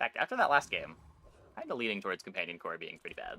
fact, after that last game, kind of leaning towards Companion Core being pretty bad.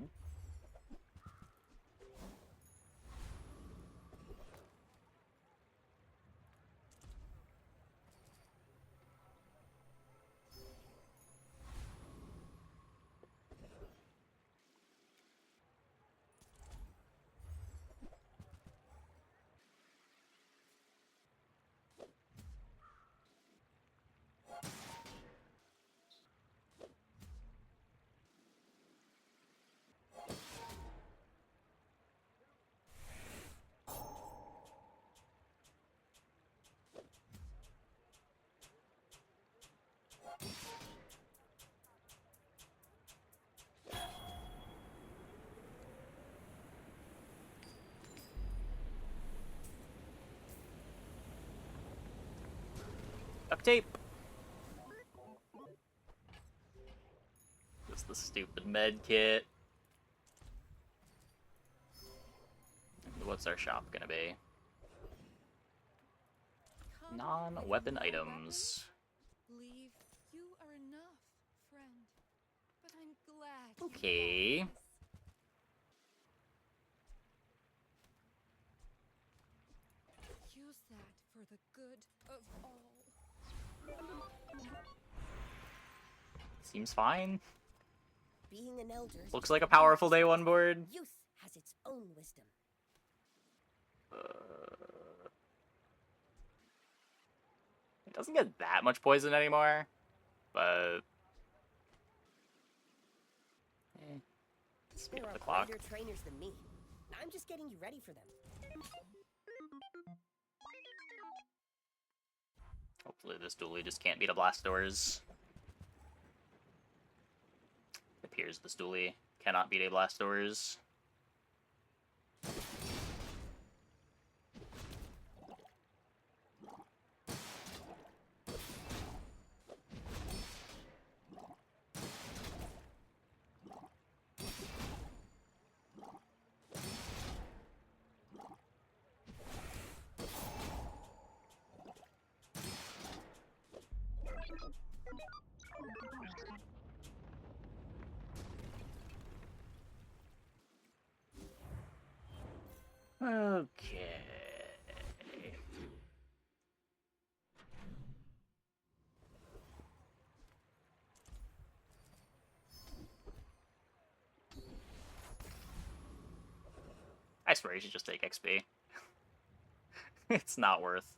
Duct tape! Just the stupid med kit. What's our shop gonna be? Non-weapon items. Leave. You are enough, friend. But I'm glad. Okay. Use that for the good of all. Seems fine. Being an elder Looks like a powerful day one board. Youth has its own wisdom. It doesn't get that much poison anymore, but speed There up are the clock. greater trainers than me. I'm just getting you ready for them. Hopefully this dually just can't beat a Blastoise. It appears this dually cannot beat a Blastoise. Okay. I swear you should just take XP. It's not worth.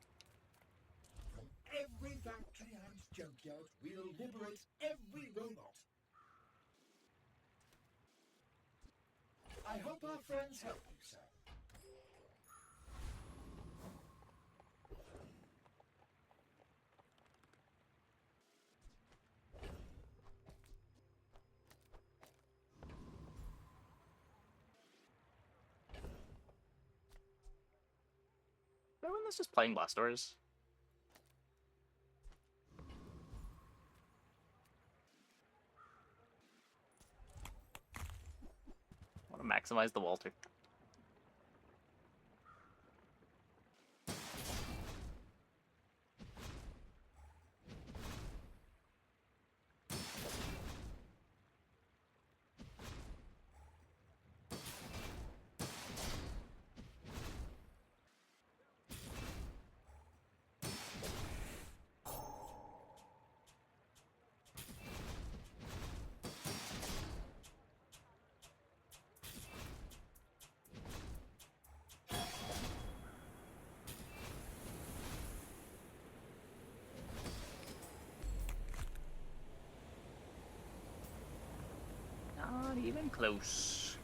Every factory and junkyard, we'll liberate every robot. I hope our friends help you, sir. Everyone's just playing Blastoise. I want to maximize the Walter. Not even close.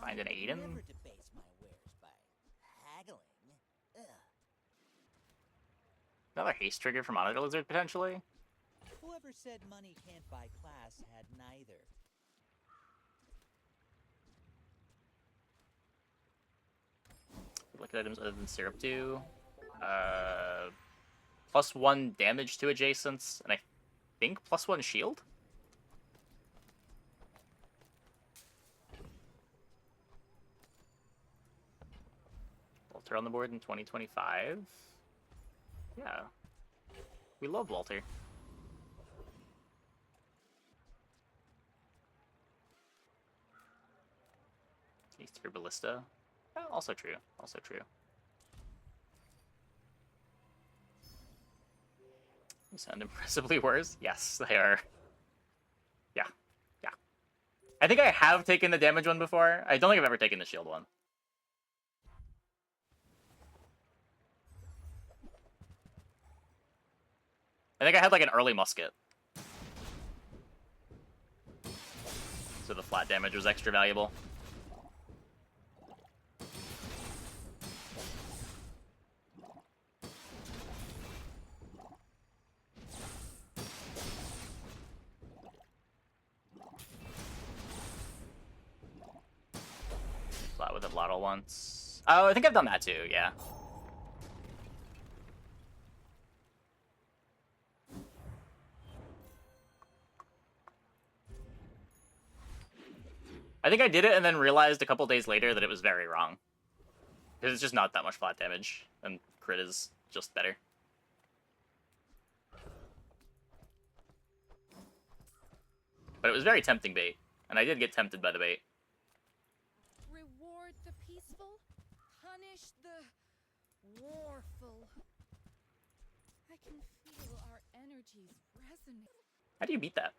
Find an Aiden. Never debase my wares by haggling. Ugh. Another haste trigger from Monitor Lizard, potentially? Whoever said money can't buy class had neither. Look at items other than Syrup 2. +1 damage to adjacents, and I think +1 shield? Walter on the board in 2025. Yeah. We love Walter. East tier Ballista. Oh, also true. Also true. They sound impressively worse. Yes, they are. Yeah. Yeah. I think I have taken the damage one before. I don't think I've ever taken the shield one. I think I had like an early musket. So the flat damage was extra valuable. Flat with a Blottle once. Oh, I think I've done that too, yeah. I think I did it and then realized a couple days later that it was very wrong. Because it's just not that much flat damage, and crit is just better. But it was very tempting bait, and I did get tempted by the bait. Reward the peaceful, punish the warful. I can feel our energies resonate. How do you beat that?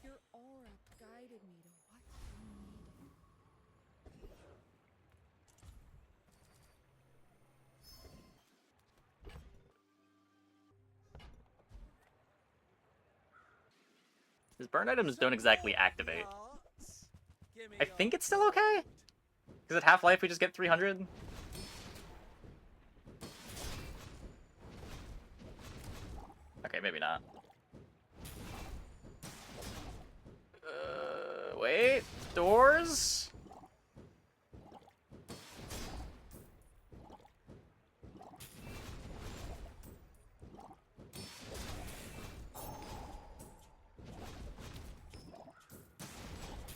Your aura guided me to what you needed. His burn items don't exactly activate. I think it's still okay? Because at Half-Life we just get 300? Okay, maybe not. Wait, doors?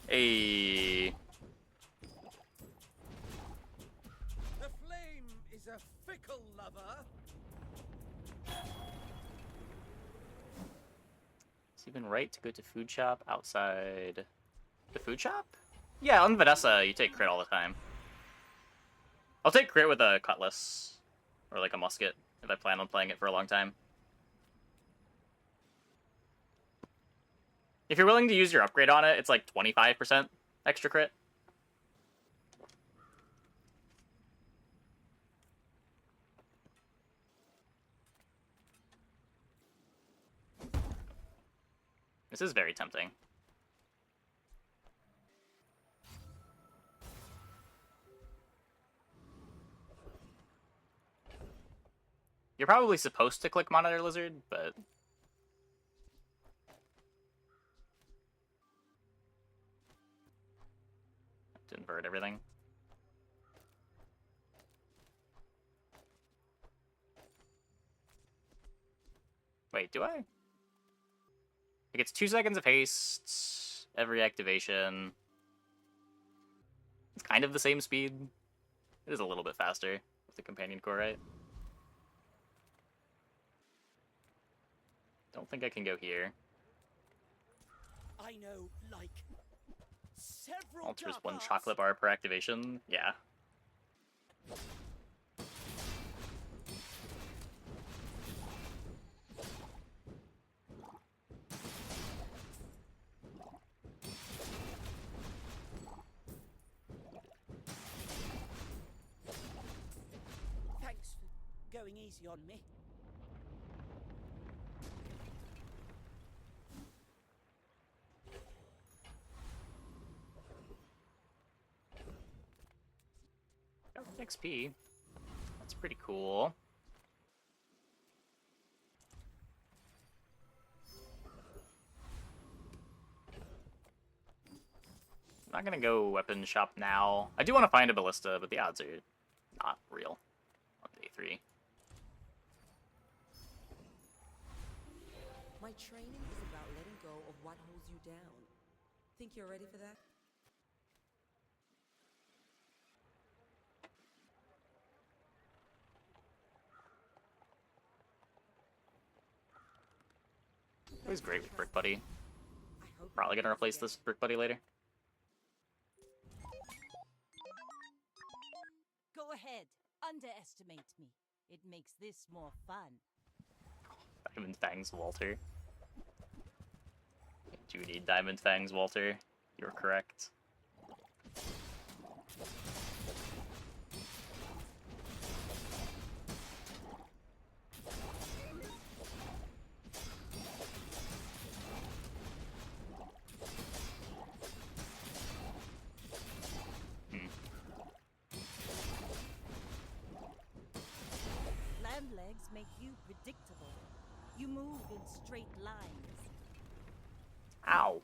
Hey. The flame is a fickle lover. It's even right to go to food shop outside the food shop? Yeah, on Vanessa, you take crit all the time. I'll take crit with a cutlass or like a musket if I plan on playing it for a long time. If you're willing to use your upgrade on it, it's like 25% extra crit. This is very tempting. You're probably supposed to click Monitor Lizard, but... to invert everything. Wait, do I? It gets 2 seconds of haste every activation. It's kind of the same speed. It is a little bit faster with the companion core, right? Don't think I can go here. I know, like, several Alters dark 1 arts. chocolate bar per activation. Yeah. Thanks for going easy on me. Oh, XP. That's pretty cool. I'm not gonna go weapon shop now. I do want to find a ballista, but the odds are not real on day 3. My training is about letting go of what holds you down. Think you're ready for that? It was great with Brick Buddy. I hope Probably gonna replace this Brick Buddy later. Go ahead. Underestimate me. It makes this more fun. Diamond Fangs Walter. Do you need Diamond Fangs Walter? You're correct. Land legs make you predictable. You move in straight lines. Ow.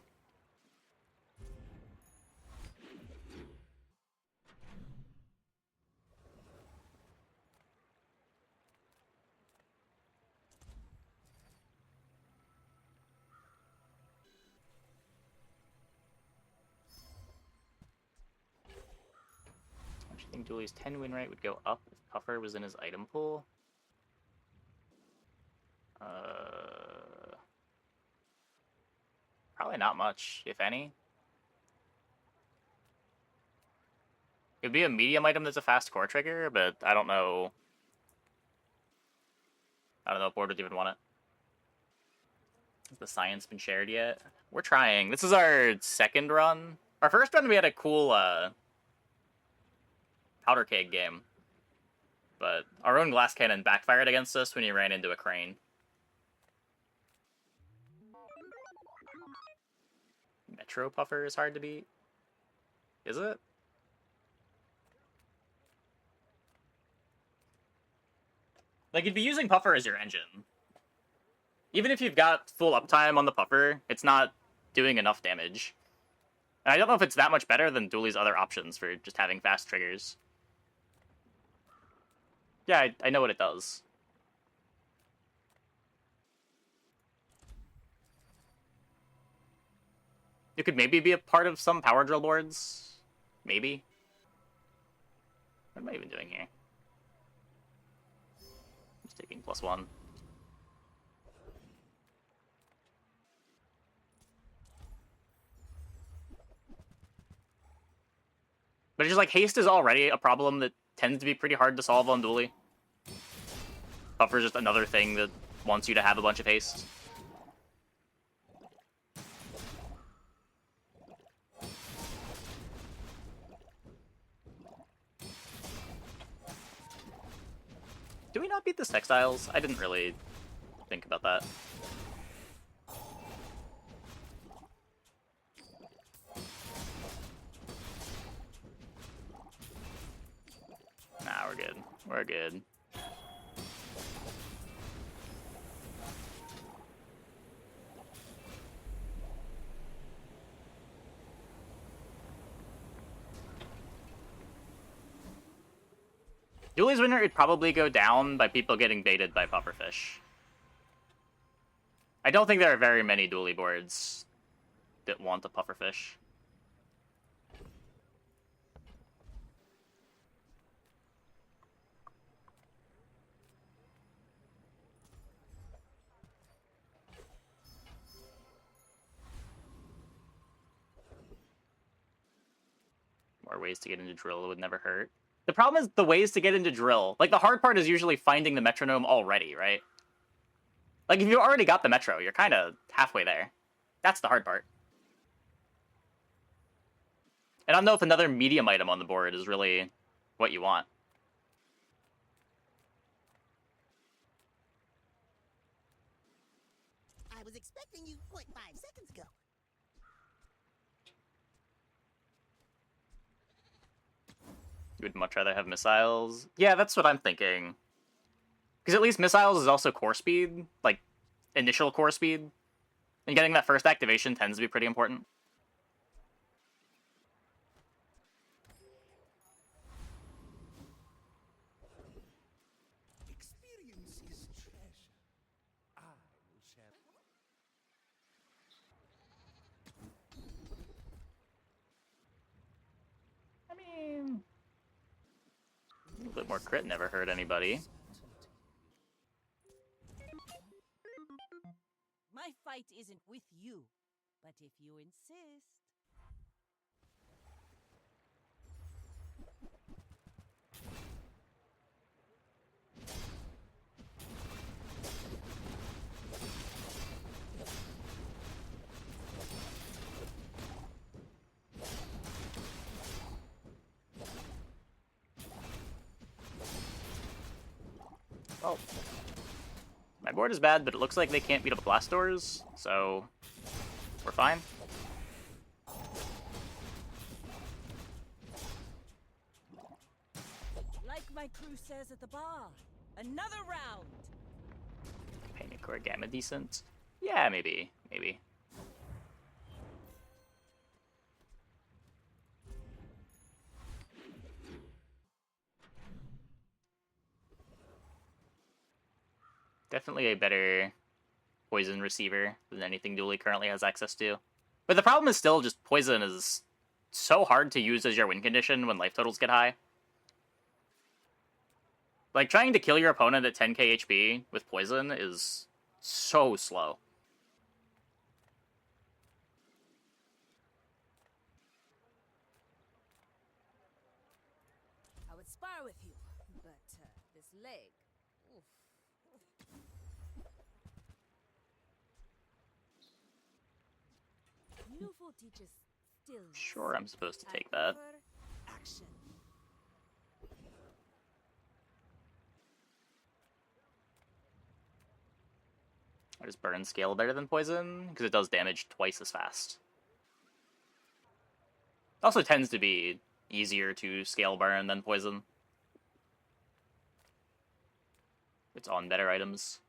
I think Dooley's 10 win rate would go up if Puffer was in his item pool. Probably not much, if any. It'd be a medium item that's a fast core trigger, but I don't know. I don't know if board would even want it. Has the science been shared yet? We're trying. This is our second run. Our first run we had a cool powder keg game. But our own glass cannon backfired against us when he ran into a crane. Metro Puffer is hard to beat. Is it? Like, you'd be using Puffer as your engine. Even if you've got full uptime on the Puffer, it's not doing enough damage. And I don't know if it's that much better than Dooley's other options for just having fast triggers. Yeah, I know what it does. It could maybe be a part of some power drill boards. Maybe. What am I even doing here? Just taking +1. But it's just like, haste is already a problem that tends to be pretty hard to solve on Dooley. Puffer's just another thing that wants you to have a bunch of haste. Do we not beat the textiles? I didn't really think about that. Nah, we're good. We're good. Dooley's winner would probably go down by people getting baited by Pufferfish. I don't think there are very many Dooley boards that want a Pufferfish. More ways to get into drill would never hurt. The problem is the ways to get into drill. Like, the hard part is usually finding the metronome already, right? Like, if you already got the metro, you're kind of halfway there. That's the hard part. And I don't know if another medium item on the board is really what you want. I was expecting you 0.5 seconds ago. You would much rather have missiles? Yeah, that's what I'm thinking. Because at least missiles is also core speed, like, initial core speed. And getting that first activation tends to be pretty important. Experience is treasure. I will share. I mean, a little bit more crit never hurt anybody. My fight isn't with you. But if you insist. Oh. My board is bad, but it looks like they can't beat up blast doors, so we're fine. Like my crew says at the bar, another round. Panic or Gamma decent? Yeah, maybe. Definitely a better poison receiver than anything Dooley currently has access to. But the problem is still just poison is so hard to use as your win condition when life totals get high. Like, trying to kill your opponent at 10k HP with poison is so slow. I would spar with you, but this leg. Oof. Beautiful teaches stillness. Sure, I'm supposed to take I that. prefer action. I just burn scale better than poison, because it does damage twice as fast. It also tends to be easier to scale burn than poison. It's on better items.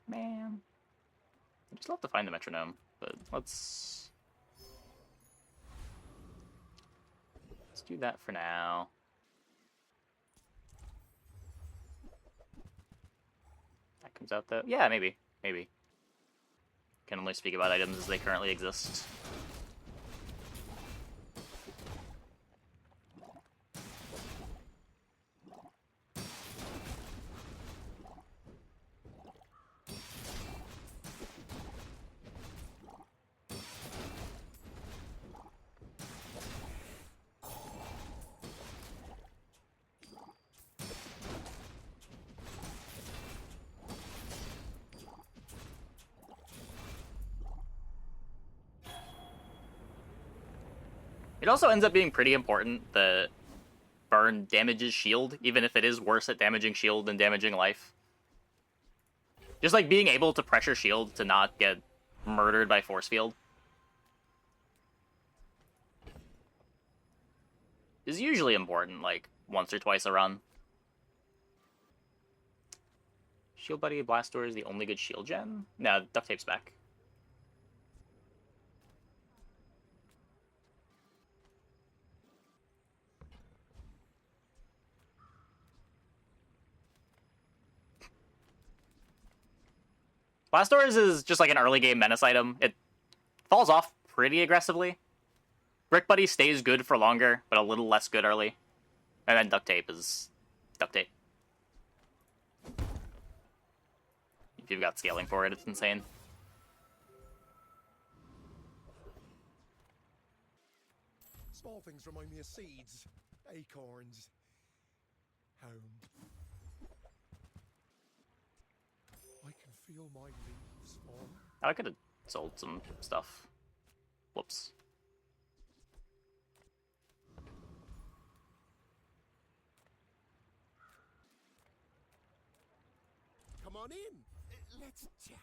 Man. I just love to find the metronome, but let's do that for now. That comes out though. Yeah, maybe. Can only speak about items as they currently exist. It also ends up being pretty important that burn damages shield, even if it is worse at damaging shield than damaging life. Just like being able to pressure shield to not get murdered by force field is usually important, like once or twice a run. Shield Buddy Blast Door is the only good shield gen? No, Duct Tape's back. Blast Doors is just like an early game menace item. It falls off pretty aggressively. Brick Buddy stays good for longer, but a little less good early. And then Duct Tape is Duct Tape. If you've got scaling for it, it's insane. Small things remind me of seeds, acorns, home. I can feel my leaves fall. I could have sold some stuff. Whoops. Come on in. Let's chat.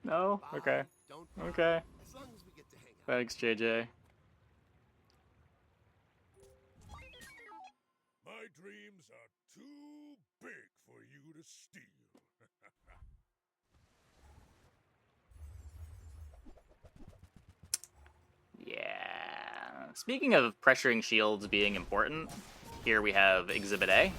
No? Bye. Okay. Don't mind. Okay. As long as we get to hang out. Thanks, JJ. My dreams are too big for you to steal. Yeah. Speaking of pressuring shields being important, here we have Exhibit A.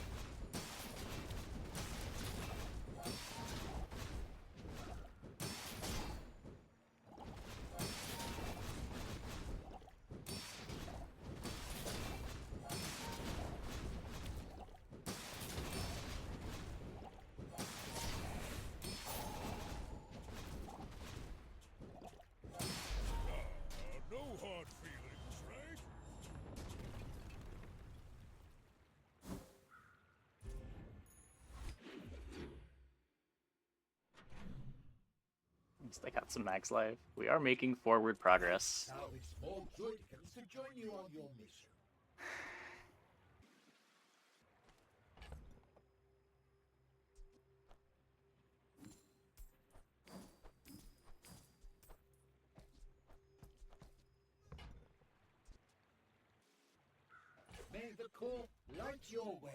They got some max life. We are making forward progress. Now it's more Droidicans to join you on your mission. May the core light your way.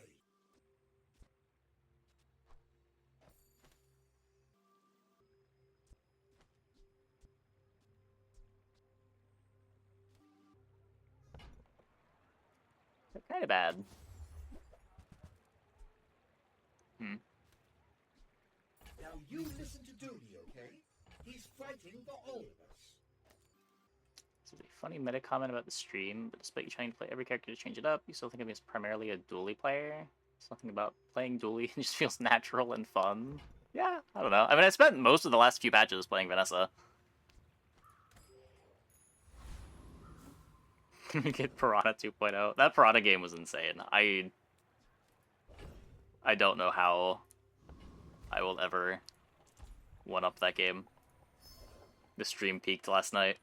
They're kind of bad. Now you listen to Dooney, okay? He's fighting for all of us. This is a funny meta comment about the stream, but despite you trying to play every character to change it up, you still think of me as primarily a dually player. Something about playing dually just feels natural and fun. Yeah, I don't know. I mean, I spent most of the last few patches playing Vanessa. Get Piranha 2.0. That Piranha game was insane. I don't know how I will ever one-up that game. The stream peaked last night.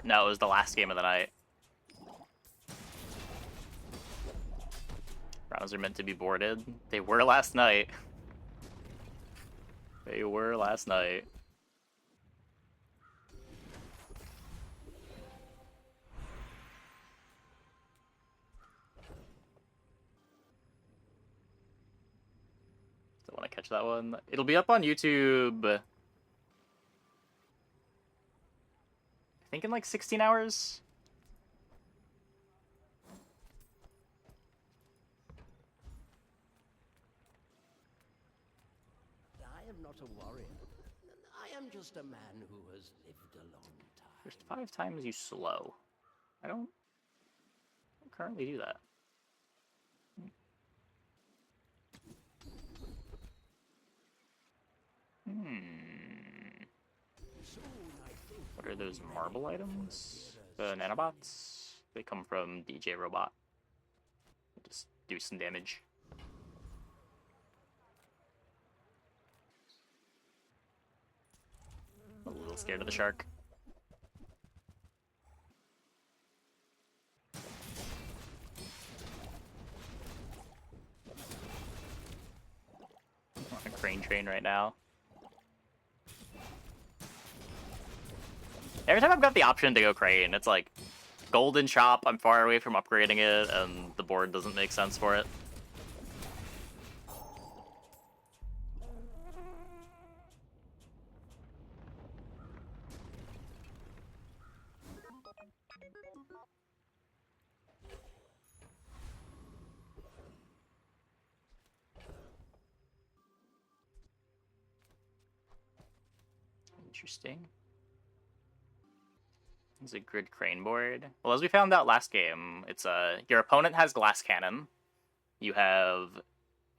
No, it was the last game of the night. Rounds are meant to be boarded. They were last night. They were last night. Still want to catch that one. It'll be up on YouTube, I think in like 16 hours. I am not a warrior. I am just a man who has lived a long time. There's 5 times you slow. I don't currently do that. What are those marble items? The nanobots? They come from DJ Robot. Just do some damage. I'm a little scared of the shark. I'm on a crane train right now. Every time I've got the option to go crane, it's like golden shop, I'm far away from upgrading it, and the board doesn't make sense for it. Interesting. It's a grid crane board. Well, as we found out last game, it's your opponent has glass cannon. You have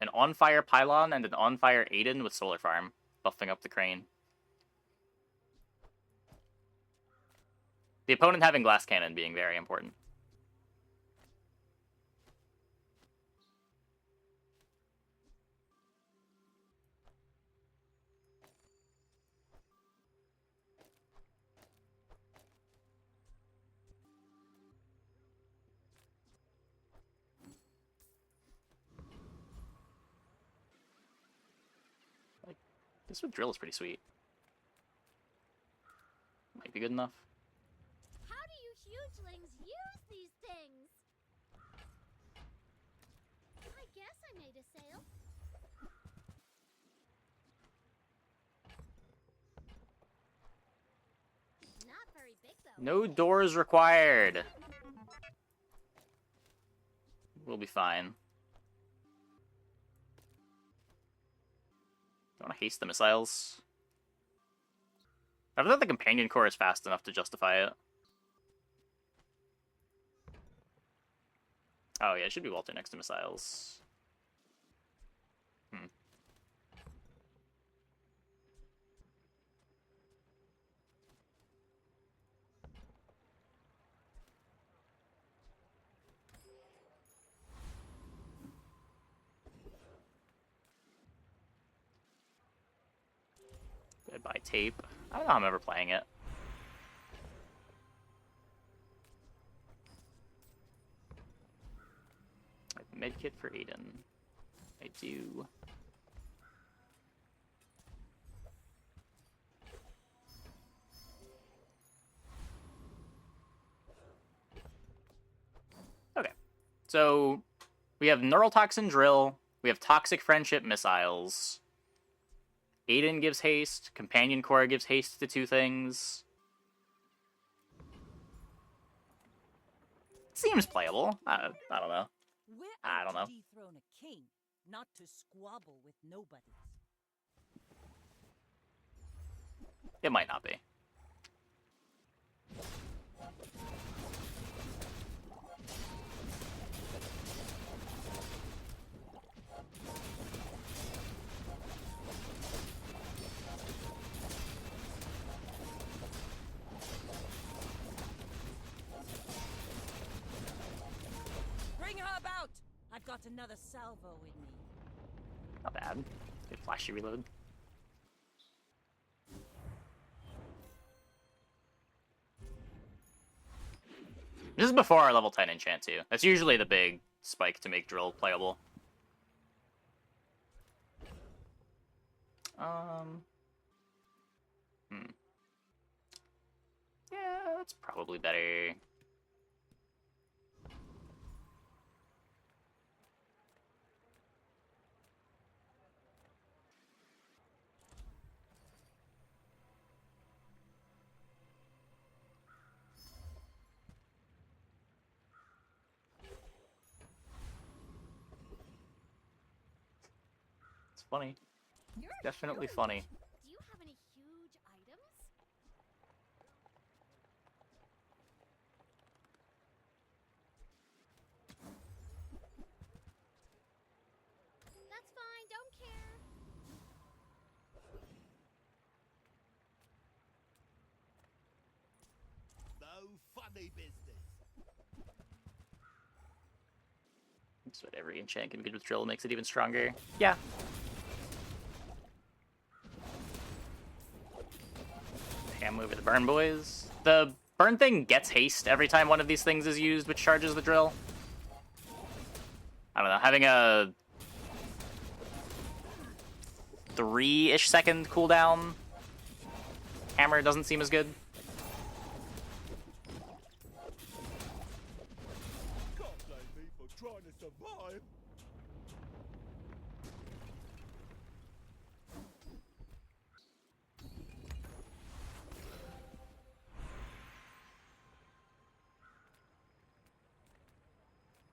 an on-fire pylon and an on-fire Aiden with solar farm, buffing up the crane. The opponent having glass cannon being very important. This with drill is pretty sweet. Might be good enough. How do you hugelings use these things? I guess I made a sale. Not very big though. No doors required. We'll be fine. Don't want to haste the missiles. I don't think the companion core is fast enough to justify it. Oh yeah, it should be Walter next to missiles. Goodbye tape. I don't know how I'm ever playing it. Medkit for Aiden. I do. Okay. So we have Neurotoxin Drill. We have Toxic Friendship Missiles. Aiden gives haste. Companion Core gives haste to 2 things. Seems playable. I don't know. We're I out don't know. to dethrone a king, not to squabble with nobodies. It might not be. Bring her about! I've got another salvo in me. Not bad. Good flashy reload. This is before our level 10 enchant too. That's usually the big spike to make drill playable. Yeah, that's probably better. It's funny. You're Definitely huge. funny. Do you have any huge items? That's fine, don't care. No funny business. That's what every enchant can get with drill makes it even stronger. Yeah. Ham over the burn boys. The burn thing gets haste every time one of these things is used, which charges the drill. I don't know, having a 3-ish second cooldown hammer doesn't seem as good. Can't blame me for trying to survive.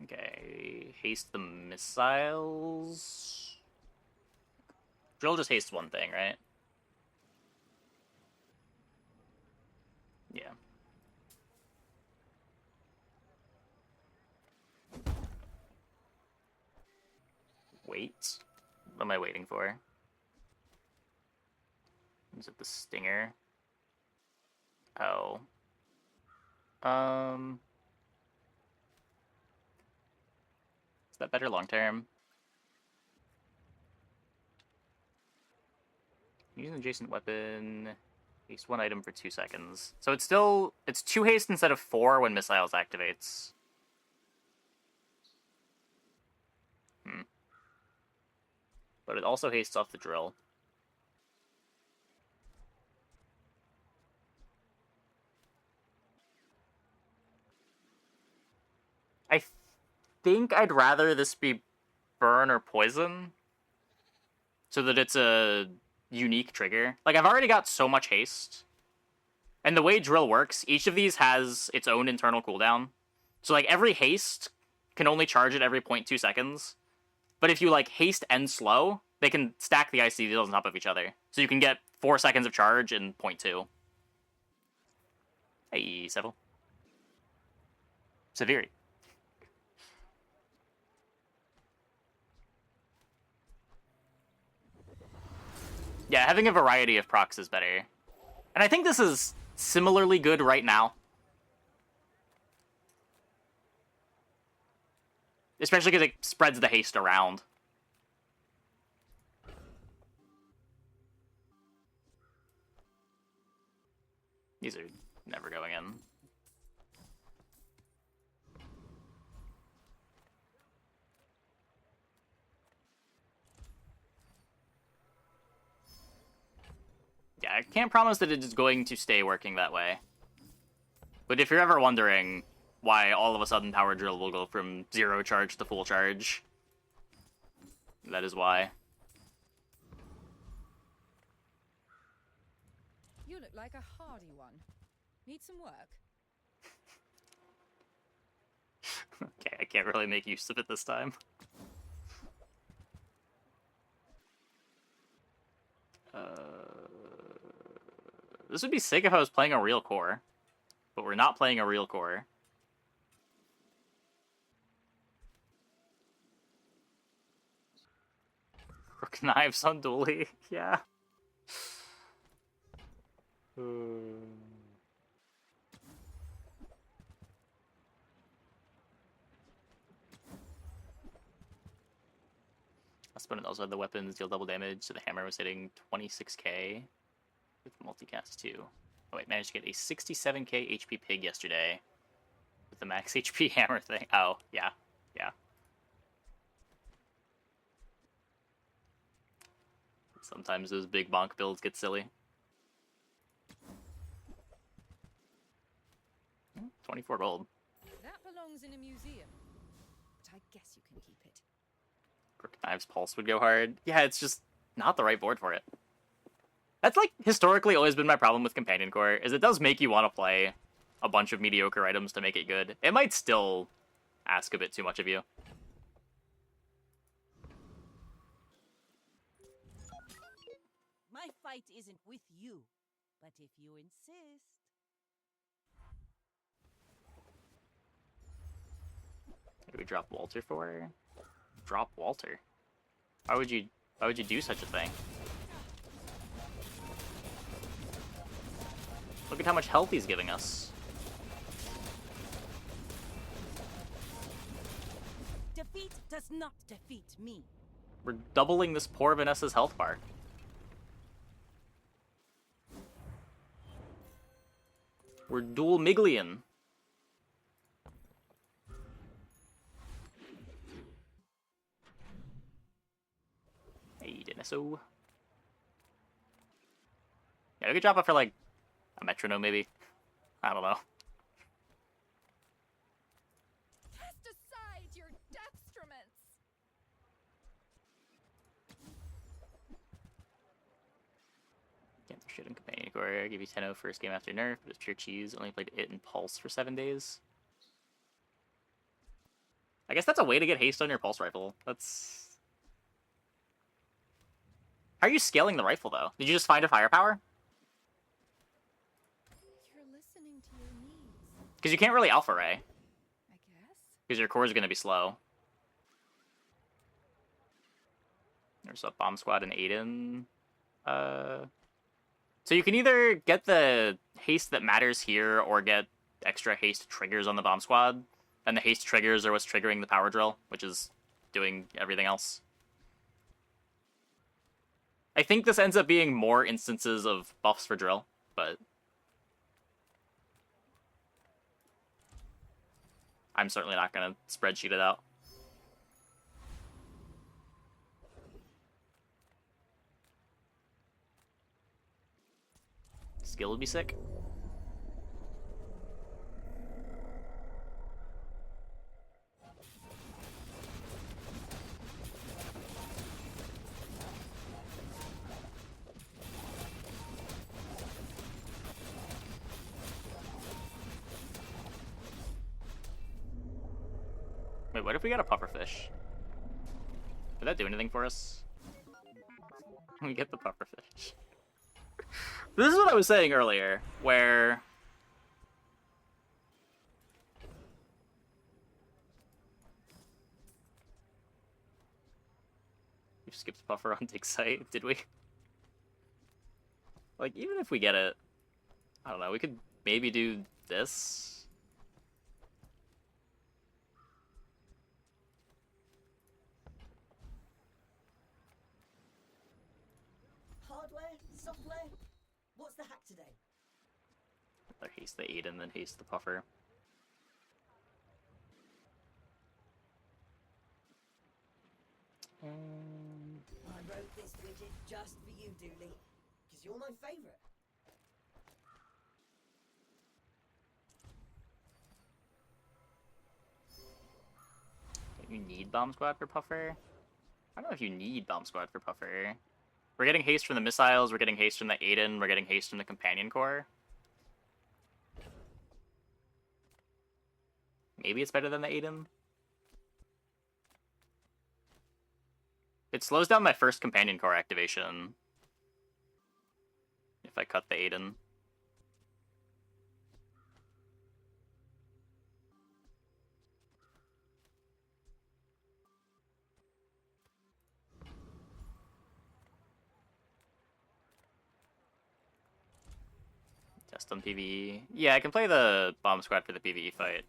Okay, haste the missiles. Drill just hastes one thing, right? Yeah. Wait. What am I waiting for? Is it the stinger? Oh. Is that better long term? Use an adjacent weapon. Haste 1 item for 2 seconds. So it's 2 haste instead of 4 when missiles activates. But it also hastes off the drill. I think I'd rather this be burn or poison, so that it's a unique trigger. Like, I've already got so much haste. And the way drill works, each of these has its own internal cooldown. So, like, every haste can only charge it every 0.2 seconds. But if you, like, haste and slow, they can stack the IC deals on top of each other. So you can get 4 seconds of charge in 0.2. Hey, Seville. Severi. Yeah, having a variety of procs is better. And I think this is similarly good right now. Especially because it spreads the haste around. These are never going in. Yeah, I can't promise that it is going to stay working that way. But if you're ever wondering why all of a sudden Power Drill will go from 0 charge to full charge, that is why. You look like a hardy one. Need some work? Okay, I can't really make use of it this time. This would be sick if I was playing a real core. But we're not playing a real core. Crook knives on dually, yeah. Husband also had the weapons deal double damage, so the hammer was hitting 26k with multicast too. Oh wait, managed to get a 67k HP pig yesterday with the max HP hammer thing. Oh, yeah, yeah. Sometimes those big bonk builds get silly. 24 gold. That belongs in a museum. But I guess you can keep it. Crook Knives Pulse would go hard. Yeah, it's just not the right board for it. That's, like, historically always been my problem with Companion Core, is it does make you want to play a bunch of mediocre items to make it good. It might still ask a bit too much of you. My fight isn't with you, but if you insist. What do we drop Walter for? Drop Walter? Why would you do such a thing? Look at how much health he's giving us. Defeat does not defeat me. We're doubling this poor Vanessa's health bar. We're dual Miglian. Hey, Deniso. Yeah, we could drop it for, like, a metronome, maybe. I don't know. Cast aside your destruments. Can't do shit in Companion Core. I give you 10-0 first game after nerf, but it's pure cheese. Only played it in Pulse for 7 days. I guess that's a way to get haste on your Pulse rifle. That's... How are you scaling the rifle, though? Did you just find a firepower? You're listening to your needs, Because you can't really Alpha Ray. I guess. Because your core is going to be slow. There's a Bomb Squad and Aiden. So you can either get the haste that matters here, or get extra haste triggers on the Bomb Squad. And the haste triggers are what's triggering the Power Drill, which is doing everything else. I think this ends up being more instances of buffs for Drill, but... I'm certainly not going to spreadsheet it out. Skill would be sick. Wait, what if we got a Pufferfish? Did that do anything for us? We get the Pufferfish. This is what I was saying earlier, where... We skipped Puffer on Dig Site, did we? Like, even if we get it, I don't know, we could maybe do this. Hardware? Software? What's the hack today? Or haste the Aiden, then haste the Puffer. I wrote this widget just for you, Dooley, because you're my favorite. You need Bomb Squad for Puffer? I don't know if you need Bomb Squad for Puffer. We're getting haste from the missiles, we're getting haste from the Aiden, we're getting haste from the Companion Core. Maybe it's better than the Aiden? It slows down my first Companion Core activation. If I cut the Aiden. Test on PvE. Yeah, I can play the Bomb Squad for the PvE fight.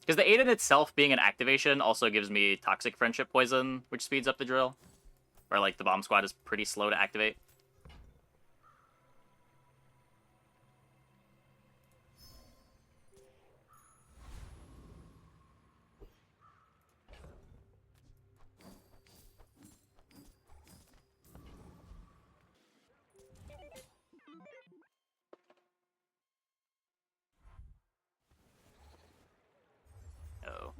Because the Aiden itself being an activation also gives me Toxic Friendship Poison, which speeds up the drill. Where, like, the Bomb Squad is pretty slow to activate. Oh.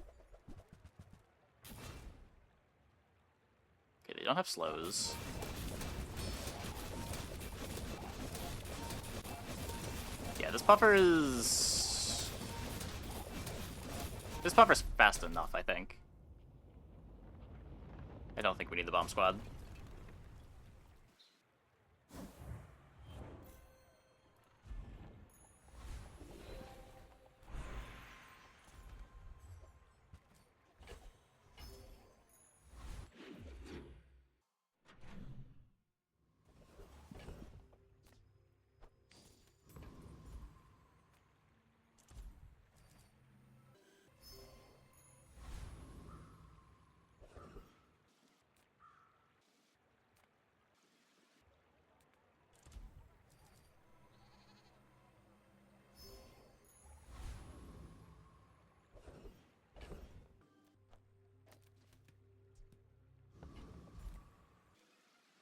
Okay, they don't have slows. Yeah, this Puffer is... This Puffer's fast enough, I think. I don't think we need the Bomb Squad.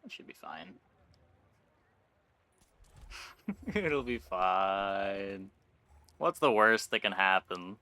It should be fine. It'll be fine. What's the worst that can happen?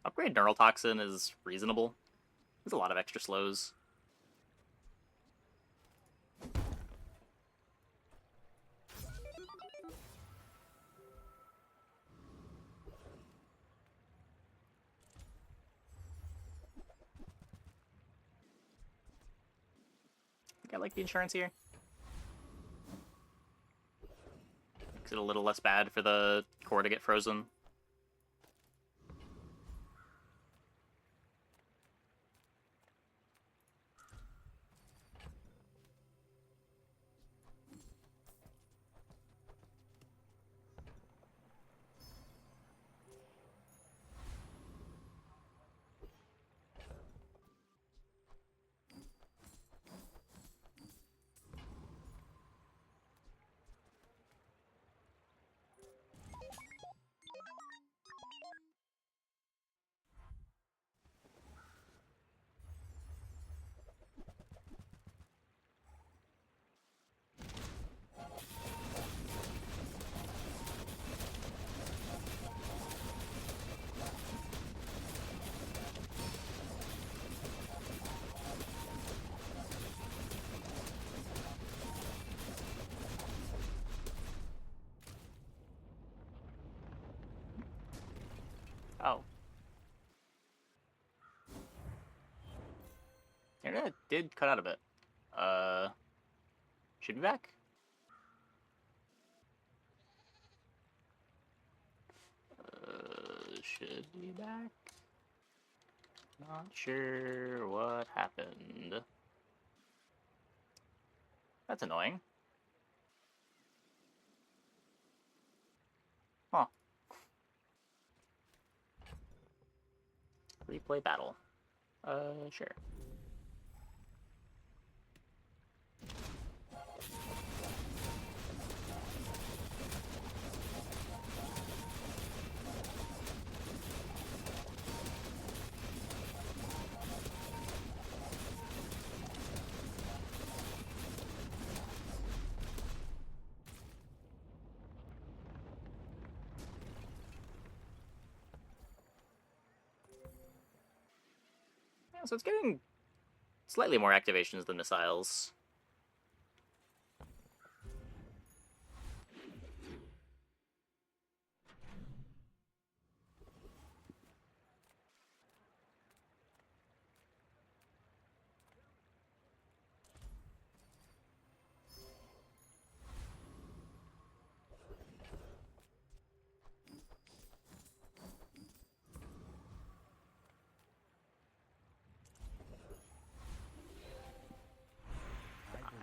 Upgrade Neural Toxin is reasonable. There's a lot of extra slows. I think I like the insurance here. Makes it a little less bad for the core to get frozen. Oh. Internet did cut out a bit. Should be back? Should be back. Not sure what happened. That's annoying. Huh. Replay battle. Sure. Yeah, so it's getting slightly more activations than missiles.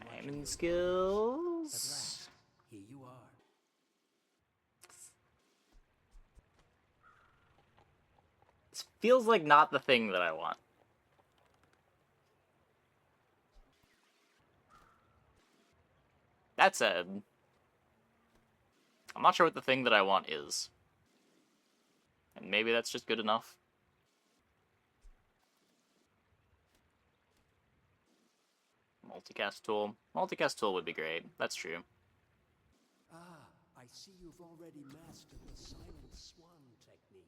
Diamond skills. Here you are. This feels like not the thing that I want. That said, I'm not sure what the thing that I want is. And maybe that's just good enough. Multicast tool. Multicast tool would be great. That's true. Ah, I see you've already mastered the silent swan technique.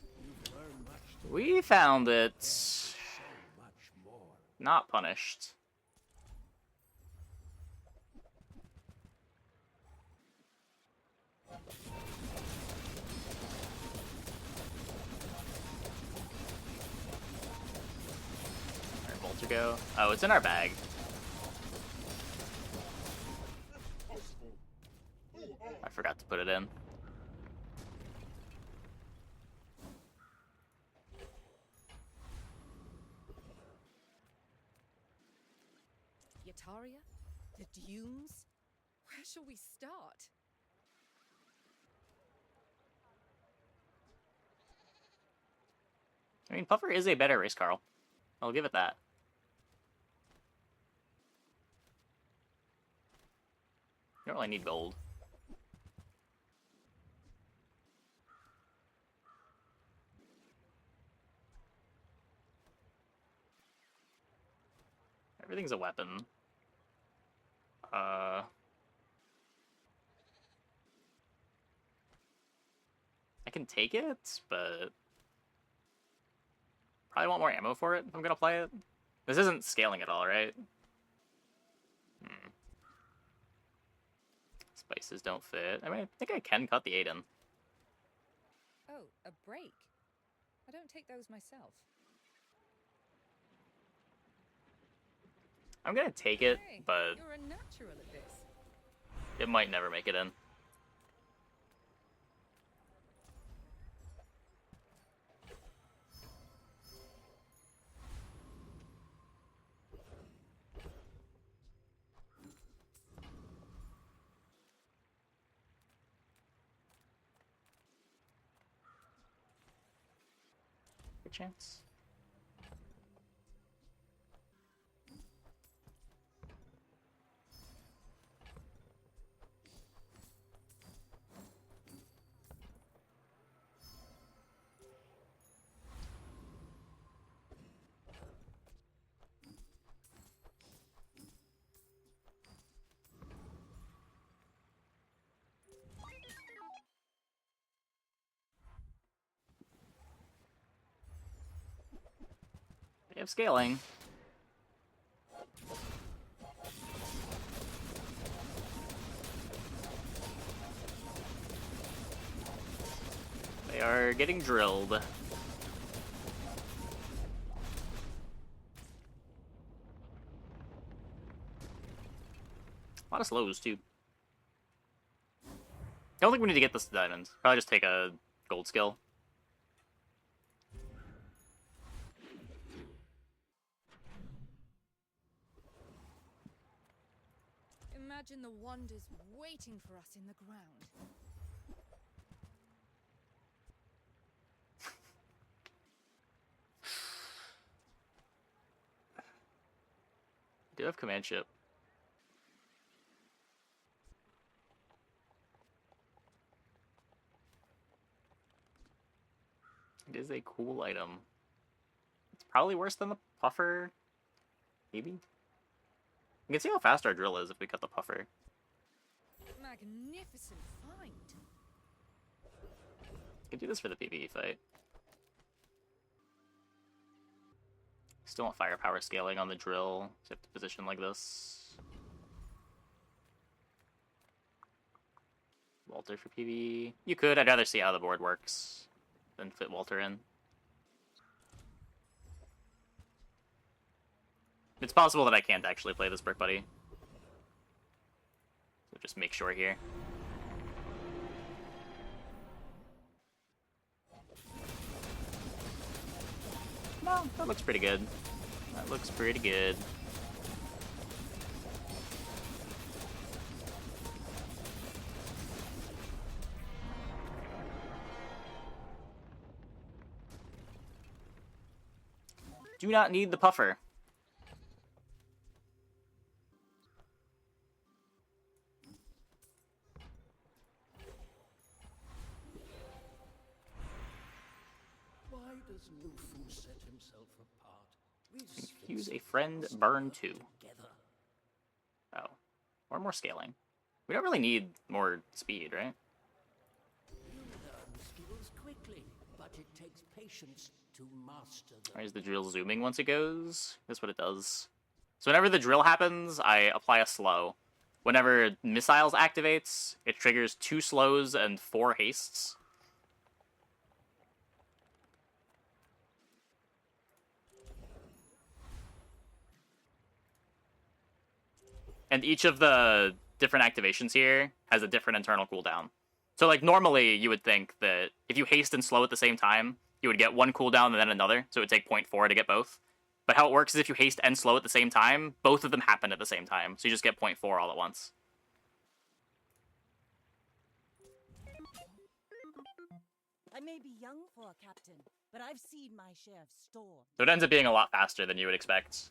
You've learned much. We found it. So much more. Not punished. Where'd Bolter go? Oh, it's in our bag. I forgot to put it in. Yataria? The dunes? Where shall we start? I mean, Puffer is a better race, Carl. I'll give it that. You don't really need gold. Everything's a weapon. I can take it, but probably want more ammo for it if I'm gonna play it. This isn't scaling at all, right? Spices don't fit. I mean, I think I can cut the 8 in. Oh, a break. I don't take those myself. I'm gonna take it, Hey, but you're a natural at this. it might never make it in. Good chance. They have scaling. They They are getting drilled. A lot of slows, too. I don't think we need to get this diamond. Probably just take a gold skill. Imagine the wonders waiting for us in the ground. I do have command ship. It is a cool item. It's probably worse than the puffer. Maybe? You can see how fast our drill is if we cut the puffer. Magnificent find. You can do this for the PvE fight. Still want firepower scaling on the drill, so you have to position like this. Walter for PvE. You could, I'd rather see how the board works than fit Walter in. It's possible that I can't actually play this Brick Buddy. So just make sure here. No, that looks pretty good. That looks pretty good. Do not need the puffer. Why does Lufu set himself apart? We Use a friend burn 2. together. Oh. Or more scaling. We don't really need more speed, right? You learn skills quickly, but it takes patience to master them. Or is the drill zooming once it goes? That's what it does. So whenever the drill happens, I apply a slow. Whenever missiles activates, it triggers 2 slows and 4 hastes. And each of the different activations here has a different internal cooldown. So, like, normally you would think that if you haste and slow at the same time, you would get one cooldown and then another, so it would take 0.4 to get both. But how it works is if you haste and slow at the same time, both of them happen at the same time, so you just get 0.4 all at once. I may be young for a captain, but I've seen my share of storms. So it ends up being a lot faster than you would expect.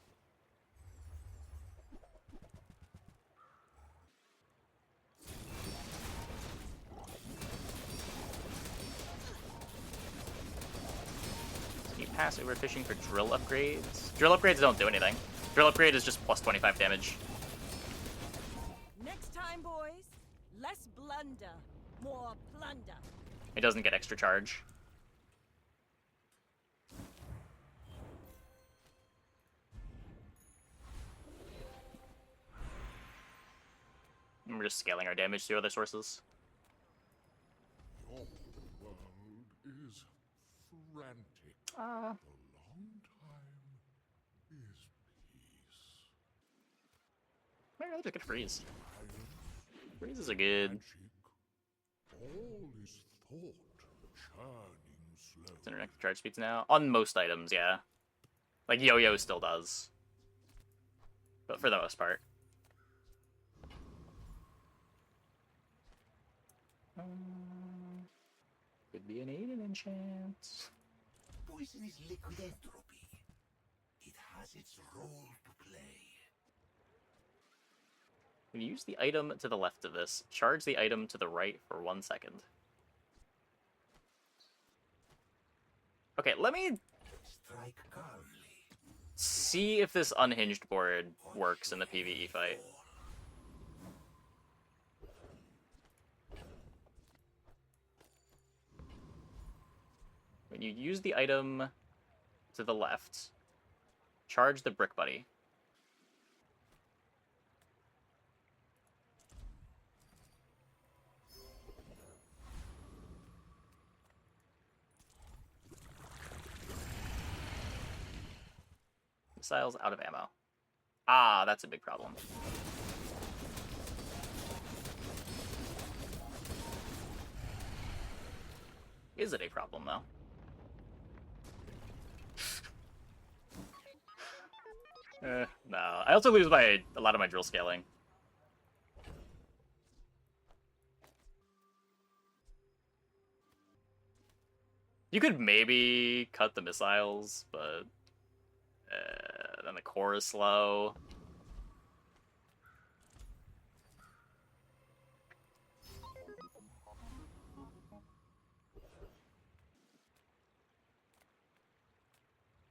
Pass over fishing for drill upgrades. Drill upgrades don't do anything. Drill upgrade is just plus 25 damage. Next time, boys, less blunder, more plunder. It doesn't get extra charge. And we're just scaling our damage through other sources. Your world is frantic. The long time is peace. Maybe I'll just get freeze. Science, Freezes are good. magic, all is thought churning slow. It's interactive charge speeds now. On most items, yeah. Like Yo-Yo still does. But for the most part. Could be an Aiden enchant. Poison is liquid entropy. It has its role to play. When you use the item to the left of this, charge the item to the right for 1 second. Okay, let me Strike calmly. see if this unhinged board works in the PvE fight. When you use the item to the left, charge the Brick Buddy. Missiles out of ammo. Ah, that's a big problem. Is it a problem, though? No. I also lose a lot of my drill scaling. You could maybe cut the missiles, but then the core is slow.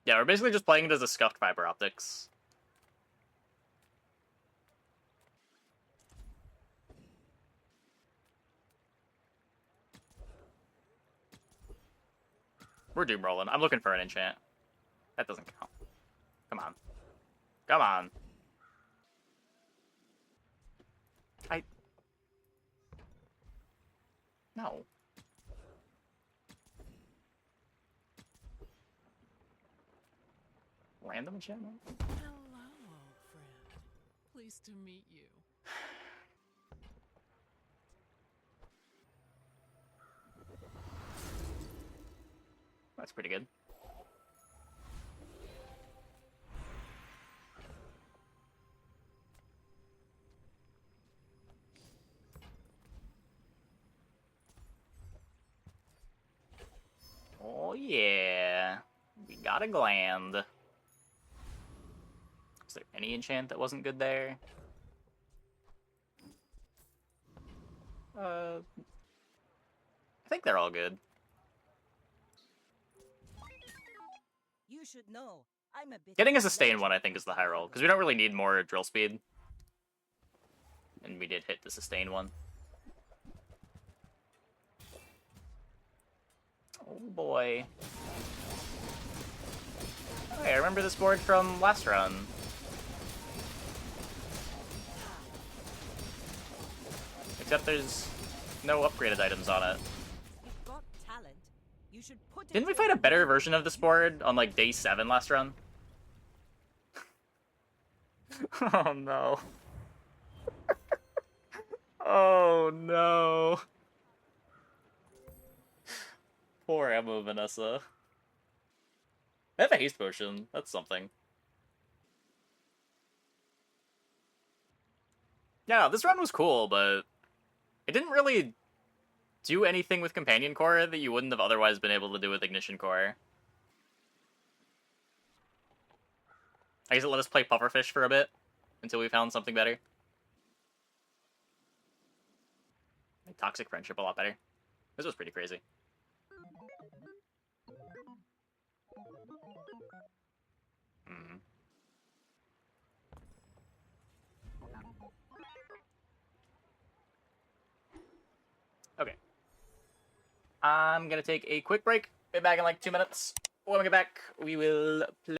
Yeah, we're basically just playing it as a scuffed fiber optics. We're doom rolling. I'm looking for an enchant. That doesn't count. Come on. Come on. No. Random enchantment? Hello, old friend. Pleased to meet you. That's pretty good. Oh yeah. We got a gland. Is there any enchant that wasn't good there? I think they're all good. You should know. I'm a bit Getting a sustained one, I think, is the high roll, because we don't really need more drill speed. And we did hit the sustained one. Oh boy. Oh, yeah, I remember this board from last run. Except there's no upgraded items on it. You've got talent. You should put it Didn't we to fight a good better use. version of this board on like day 7 last run? Oh no. Oh no. Poor Ammo Vanessa. I have a haste potion. That's something. Yeah, this run was cool, but it didn't really do anything with Companion Core that you wouldn't have otherwise been able to do with Ignition Core. I guess it let us play Pufferfish for a bit until we found something better. Like Toxic Friendship a lot better. This was pretty crazy. Okay. I'm gonna take a quick break. Be back in like 2 minutes. When we get back, we will play